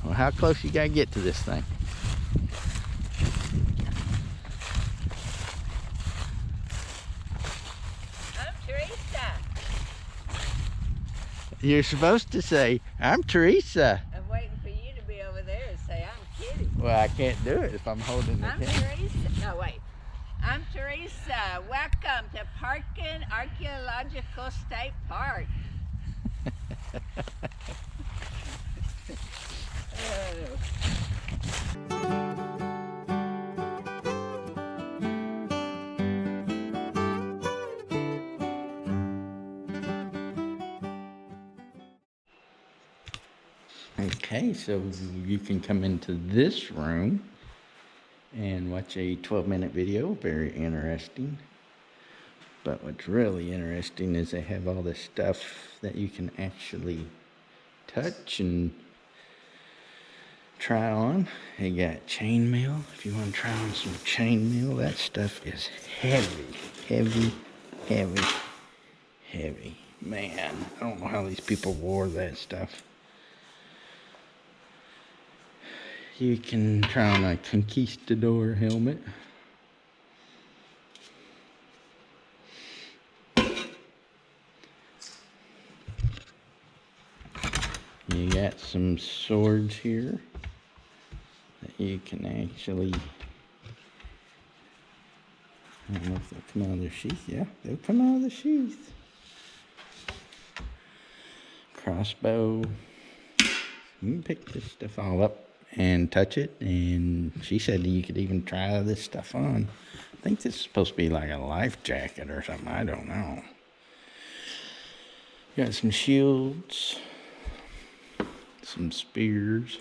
Well, how close you gotta get to this thing? I'm Teresa. You're supposed to say, I'm Teresa. I'm waiting for you to be over there and say, I'm Kitty. Well, I can't do it if I'm holding the I'm Teresa. No, wait. I'm Teresa. Welcome to Parkin Archeological State Park. Okay, so you can come into this room and watch a 12-minute video. Very interesting. But what's really interesting is they have all this stuff that you can actually touch and try on. They got chainmail. If you want to try on some chainmail, that stuff is heavy, heavy, heavy, heavy. Man, I don't know how these people wore that stuff. You can try on a conquistador helmet. You got some swords here that you can actually, I don't know if they'll come out of their sheath. Yeah, they'll come out of the sheath. Crossbow. You can pick this stuff all up and touch it, and she said you could even try this stuff on. I think this is supposed to be like a life jacket or something. I don't know. Got some shields, some spears.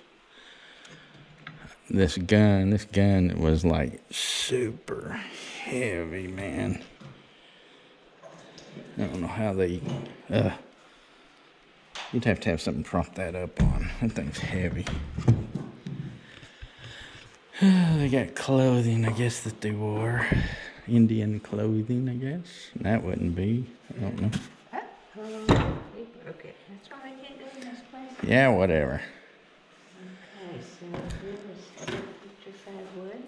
This gun was like super heavy, man. I don't know how they, you'd have to have something to prop that up on. That thing's heavy. They got clothing, I guess, that they wore. Indian clothing, I guess. That wouldn't be. I don't know. Okay, that's why I can't go in this place. Yeah, whatever. Okay, so here's picture wood.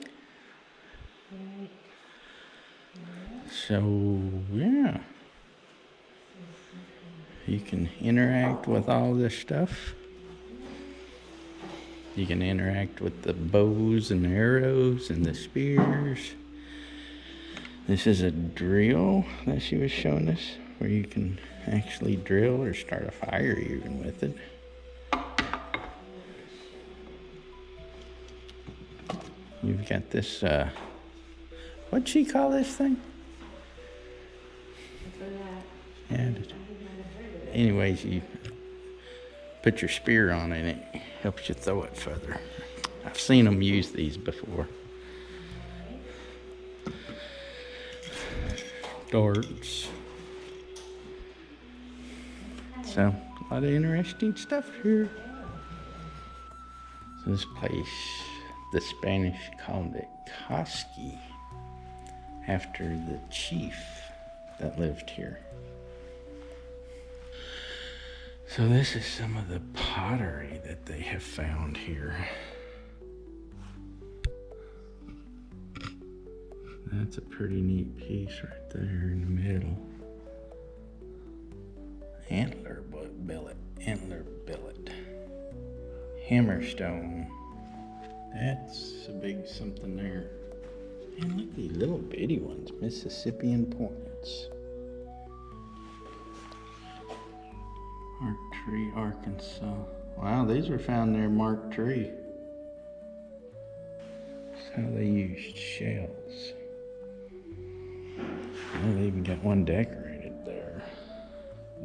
Right. So, yeah. You can interact with all this stuff. You can interact with the bows and arrows and the spears. This is a drill that she was showing us, where you can actually drill or start a fire even with it. You've got this, what'd she call this thing? Yeah. Anyways, you put your spear on it and it helps you throw it further. I've seen them use these before. Darts. So, a lot of interesting stuff here. So this place, the Spanish called it Koski, after the chief that lived here. So this is some of the pottery that they have found here. That's a pretty neat piece right there in the middle. Antler billet. Hammerstone. That's a big something there. And look at these little bitty ones, Mississippian points. Mark Tree, Arkansas. Wow, these were found near Mark Tree. That's how they used shells. Oh, they even got one decorated there.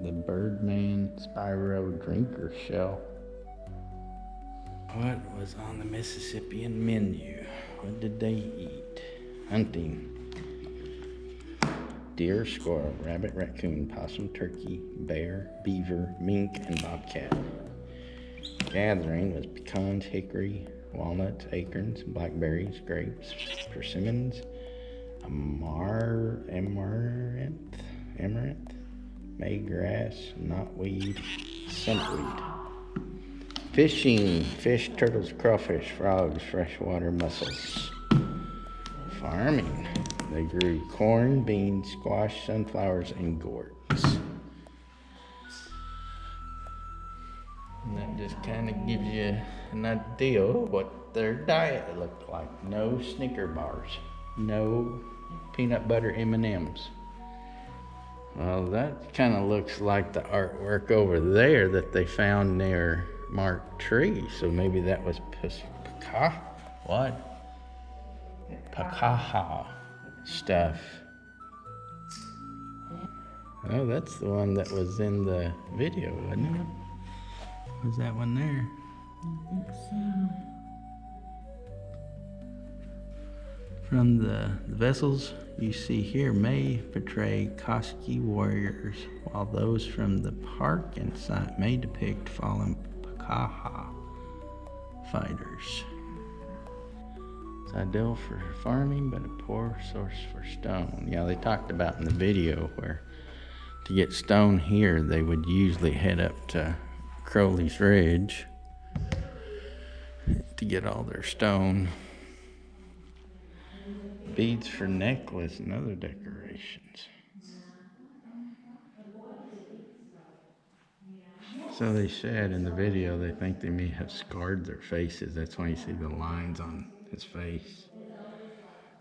The Birdman Spyro Drinker Shell. What was on the Mississippian menu? What did they eat? Hunting. Deer, squirrel, rabbit, raccoon, possum, turkey, bear, beaver, mink, and bobcat. Gathering was pecans, hickory, walnuts, acorns, blackberries, grapes, persimmons, amaranth, maygrass, knotweed, centweed. Fishing, fish, turtles, crawfish, frogs, freshwater mussels. Farming, they grew corn, beans, squash, sunflowers, and gourds. And that just kind of gives you an idea of what their diet looked like. No Snicker bars, no peanut butter M&Ms. Well, that kind of looks like the artwork over there that they found near marked tree. So maybe that was Pakaha stuff. Oh, that's the one that was in the video, wasn't it? Was that one there? I think so. From the vessels you see here may portray Koski warriors, while those from the Parkin site may depict fallen Pakaha fighters. It's ideal for farming, but a poor source for stone. Yeah, they talked about in the video where to get stone here, they would usually head up to Crowley's Ridge to get all their stone. Beads for necklace and other decorations. So they said in the video they think they may have scarred their faces. That's why you see the lines on his face.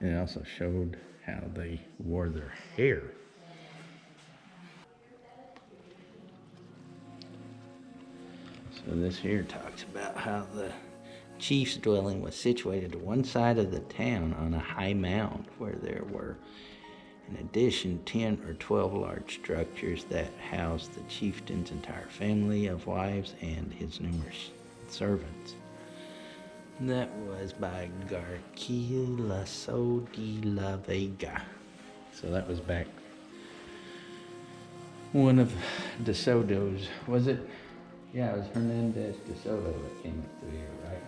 And it also showed how they wore their hair. So this here talks about how the chief's dwelling was situated to one side of the town on a high mound where there were, in addition, 10 or 12 large structures that housed the chieftain's entire family of wives and his numerous servants. That was by Garcilaso de la Vega. So that was back one of De Soto's, was it? Yeah, it was Hernando de Soto that came up through here, right?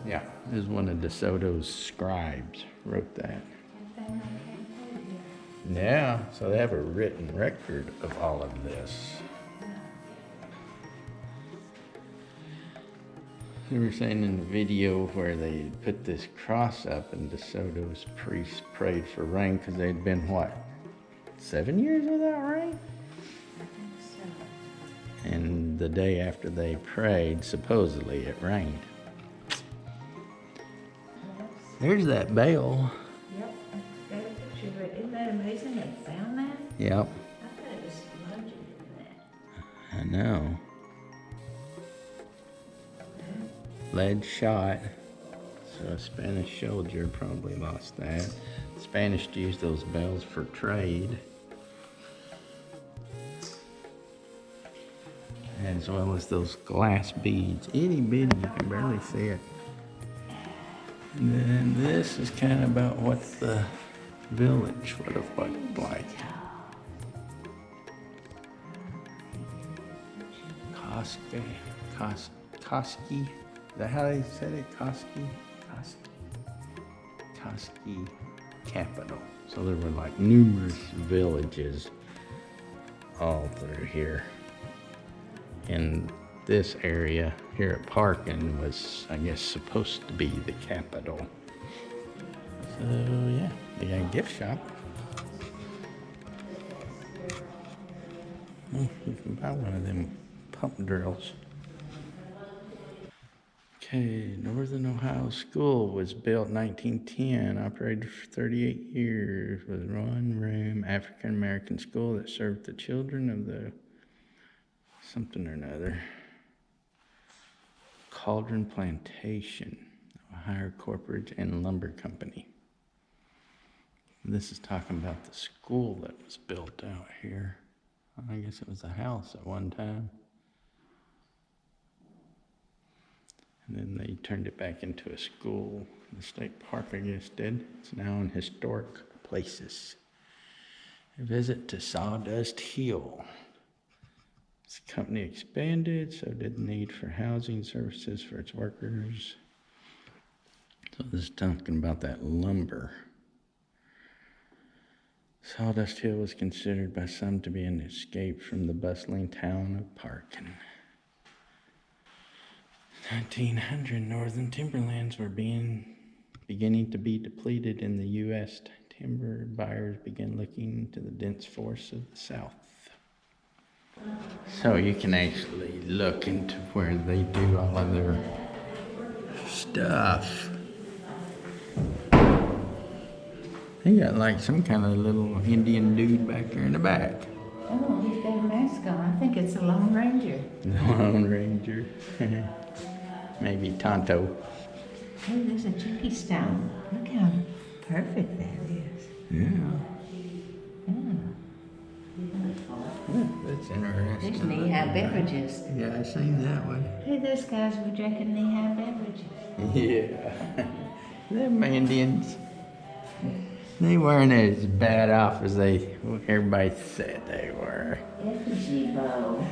Yeah, it was one of De Soto's scribes wrote that. Yeah, so they have a written record of all of this. They were saying in the video where they put this cross up and De Soto's priests prayed for rain because they'd been, what, 7 years without rain? I think so. And the day after they prayed, supposedly it rained. There's that bell. Yep, I got a picture of it. Isn't that amazing they found that? Yep, I thought it was smudged in that. I know. Lead shot. So a Spanish soldier probably lost that. The Spanish used those bells for trade, as well as those glass beads. Itty bitty, you can barely see it. And then this is kind of about what the village would have looked like. Koski. Is that how they said it? Koski capital. So there were like numerous villages all through here. And this area here at Parkin was, I guess, supposed to be the capital. So yeah, they got a gift shop. You can buy one of them pump drills. Okay, Northern Ohio School was built in 1910, operated for 38 years, was a one-room African-American school that served the children of the something or another. Cauldron Plantation, Ohio Corporate and Lumber Company. This is talking about the school that was built out here. I guess it was a house at one time. And then they turned it back into a school. The state park, I guess, did. It's now in historic places. A visit to Sawdust Hill. The company expanded, so did the need for housing services for its workers. So this is talking about that lumber. Sawdust Hill was considered by some to be an escape from the bustling town of Parkin. 1900, northern timberlands were beginning to be depleted in the U.S. Timber buyers began looking to the dense forests of the South. So you can actually look into where they do all of their stuff. They got like some kind of little Indian dude back there in the back. Oh, he's got a mask on. I think it's a Lone Ranger. The Lone Ranger. Maybe Tonto. Hey, there's a Chicky stone. Look how perfect that is. Yeah. Yeah. That's interesting. There's knee-high beverages. Yeah, I seen that one. Hey, those guys were drinking knee-high beverages. Yeah. Them Indians. They weren't as bad off as everybody said they were. Effigy bow.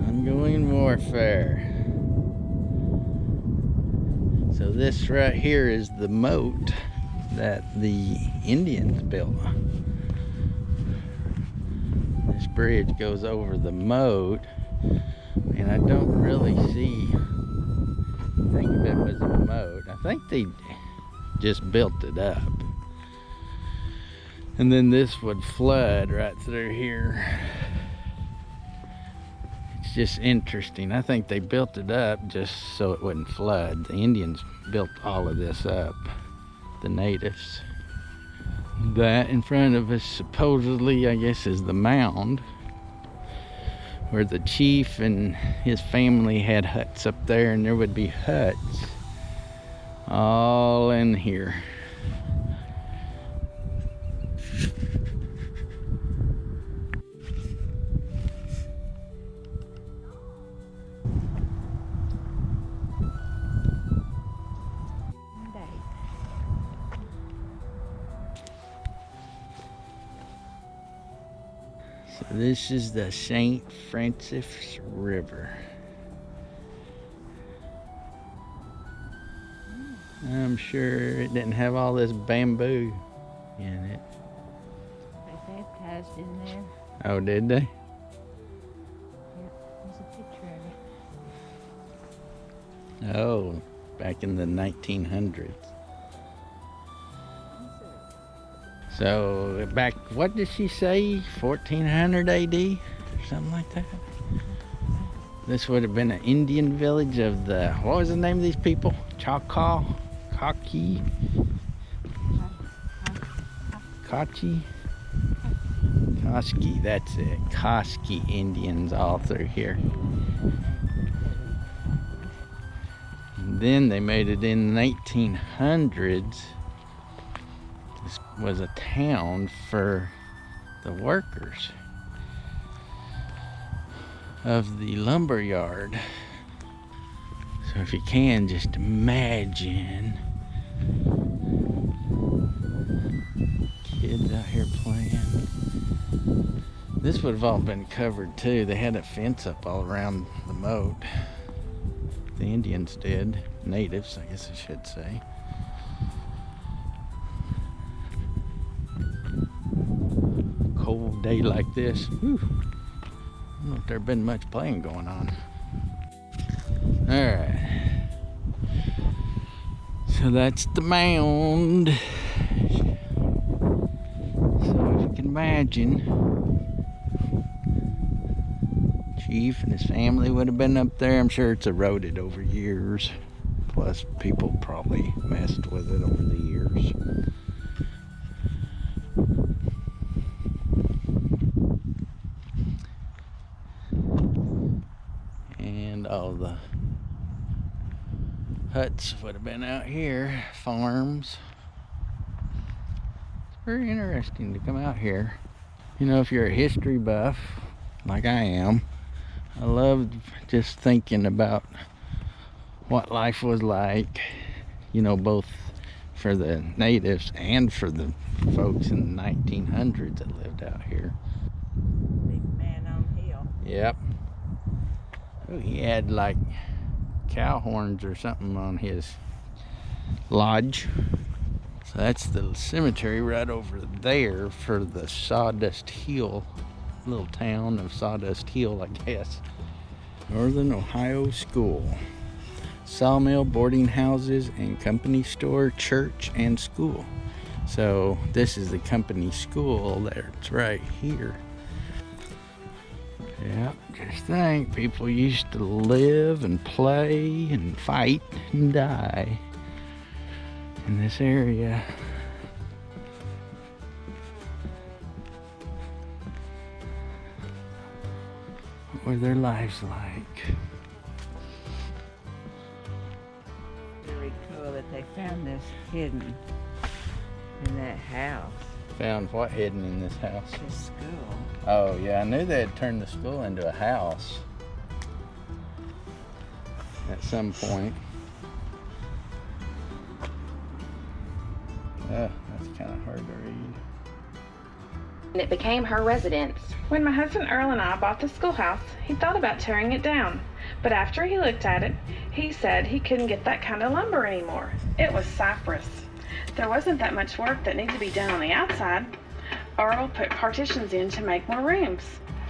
Ongoing warfare. So this right here is the moat that the Indians built. This bridge goes over the moat, and I don't really think of it as a moat. I think they just built it up. And then this would flood right through here. It's just interesting. I think they built it up just so it wouldn't flood. The Indians built all of this up, the natives. That in front of us supposedly, I guess, is the mound, where the chief and his family had huts up there, and there would be huts all in here. So this is the St. Francis River. I'm sure it didn't have all this bamboo in it. They baptized in there. Oh, did they? Yep, there's a picture of it. Oh, back in the 1900s. So back, what did she say, 1400 AD or something like that? This would have been an Indian village of the, what was the name of these people? Choctaw? Kachi? Koski, that's it. Koski Indians all through here. And then they made it in the 1800s. This was a town for the workers of the lumber yard. So if you can, just imagine kids out here playing. This would have all been covered too. They had a fence up all around the moat. The Indians did. Natives, I guess I should say. Cold day like this. Whew. I don't know if there'd been much playing going on. Alright. So that's the mound. So if you can imagine, Chief and his family would have been up there. I'm sure it's eroded over years. Plus people probably messed with it over the years. And all the huts would have been out here, farms. It's very interesting to come out here. You know, if you're a history buff, like I am, I love just thinking about what life was like, you know, both for the natives and for the folks in the 1900s that lived out here. Big man on hill. Yep. Oh, he had like cow horns or something on his lodge. So that's the cemetery right over there for the Sawdust Hill, little town of Sawdust Hill, I guess. Northern Ohio School. sawmill, boarding houses, and company store, church, and school. So this is the company school that's right here. Yeah, just think, people used to live and play and fight and die in this area. What were their lives like? Really cool that they found this hidden in that house. Found what hidden in this house? The school. Oh yeah, I knew they had turned the school into a house at some point. Oh, that's kind of hard to read. And it became her residence. When my husband Earl and I bought the schoolhouse, he thought about tearing it down. But after he looked at it, he said he couldn't get that kind of lumber anymore. It was cypress. There wasn't that much work that needed to be done on the outside. Earl put partitions in to make more rooms.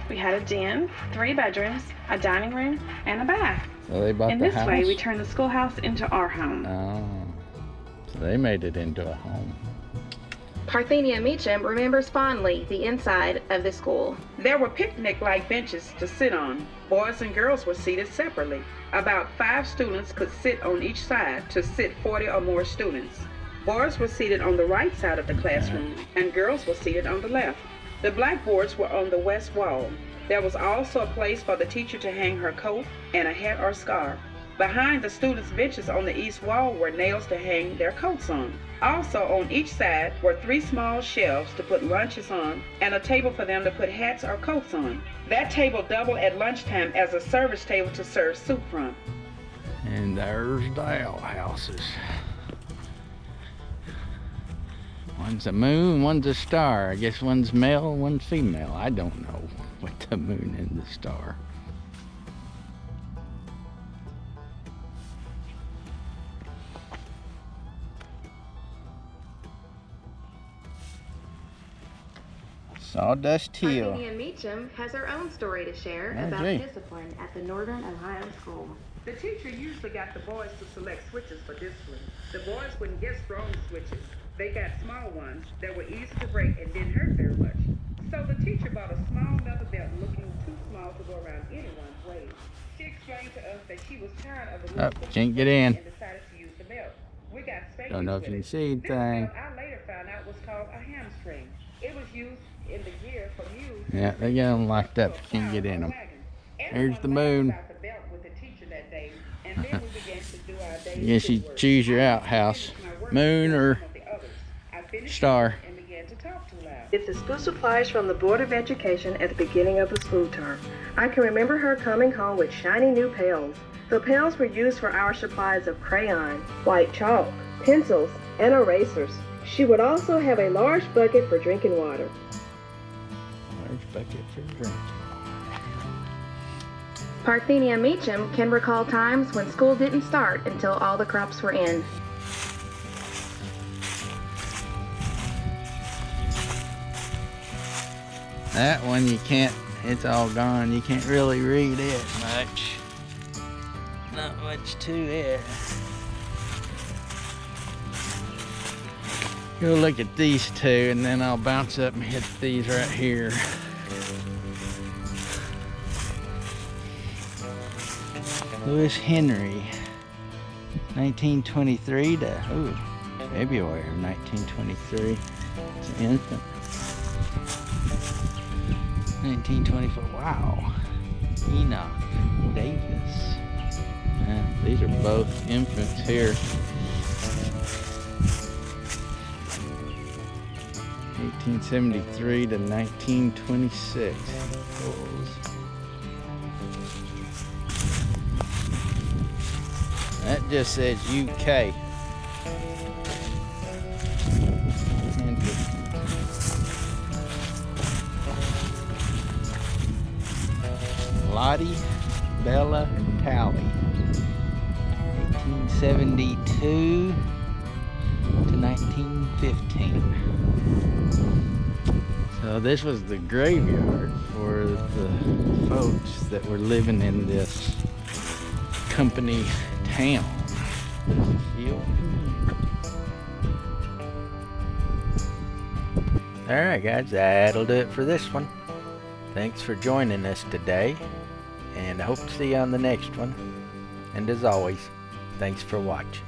We had a den, 3 bedrooms, a dining room, and a bath. So they bought In the this house? way, we turned the schoolhouse into our home. Oh, so they made it into a home. Parthenia Meacham remembers fondly the inside of the school. There were picnic-like benches to sit on. Boys and girls were seated separately. About 5 students could sit on each side to sit 40 or more students. Boys were seated on the right side of the classroom, and girls were seated on the left. The blackboards were on the west wall. There was also a place for the teacher to hang her coat and a hat or scarf. Behind the students' benches on the east wall were nails to hang their coats on. Also on each side were 3 small shelves to put lunches on and a table for them to put hats or coats on. That table doubled at lunchtime as a service table to serve soup from. And there's the outhouses. One's a moon, one's a star. I guess one's male, one's female. I don't know what the moon and the star. Sawdust Hill. Parthenia Meacham has her own story to share Oh, about gee. discipline at the Northern Ohio School. The teacher usually got the boys to select switches for discipline. The boys wouldn't get strong switches. They got small ones that were easy to break and didn't hurt very much. So the teacher bought a small leather belt looking too small to go around anyone's waist. She explained to us that she was tired of the Oh, can't get in. and decided to use the belt. We got spankings Don't know if with you can it. see This anything. belt I later found out was called a hamstring. It was used in the gear for mules. Yeah, they got them locked up. You can't get in them. There's the moon. I guess you choose your outhouse, moon or star. It's the school supplies from the Board of Education at the beginning of the school term. I can remember her coming home with shiny new pails. The pails were used for our supplies of crayon, white chalk, pencils, and erasers. She would also have a large bucket for drinking water. Large bucket for drinking. Parthenia Meacham can recall times when school didn't start until all the crops were in. That one you can't, it's all gone. You can't really read it much. Not much to it. Go look at these two and then I'll bounce up and hit these right here. Lewis Henry, 1923 to February of 1923. It's an infant. 1924. Wow. Enoch Davis. These are both infants here. 1873 to 1926. That just says UK. Interesting. Lottie, Bella, and Tally. 1872 to 1915. So this was the graveyard for the folks that were living in this company town. Hill community. Alright guys, that'll do it for this one. Thanks for joining us today, and I hope to see you on the next one. And as always, thanks for watching.